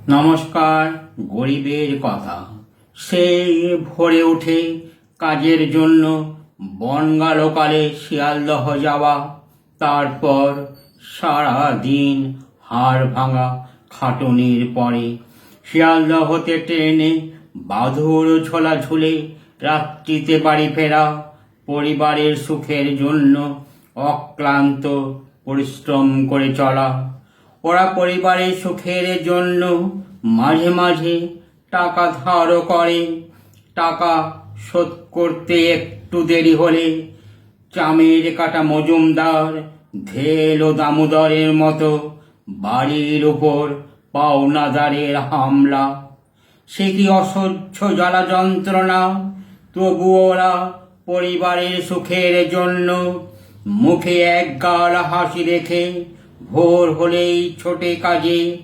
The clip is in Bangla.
নমস্কার। গরিবের কথা। সেই ভোরে উঠে কাজের জন্য বনগা লোকালে শিয়ালদহ যাওয়া, তারপর সারা দিন হাড় ভাঙা খাটুনির পরে শিয়ালদহতে ট্রেনে বাঁধুর ঝোলা ঝুলে রাত্রিতে বাড়ি ফেরা, পরিবারের সুখের জন্য অক্লান্ত পরিশ্রম করে চলা। ওরা পরিবারের সুখের জন্য মাঝে মাঝে টাকা ধারও করে। টাকা শোধ করতে একটু দেরি হলে চামের কাটা মজুমদার, ধেল ও দামোদরের মতো বাড়ির উপর পাওনাদারের হামলা। সে কি অসহ্য জ্বালা যন্ত্রণা! তবুও ওরা পরিবারের সুখের জন্য মুখে একগাল হাসি রেখে ভোর হলেই ছোটে কাজে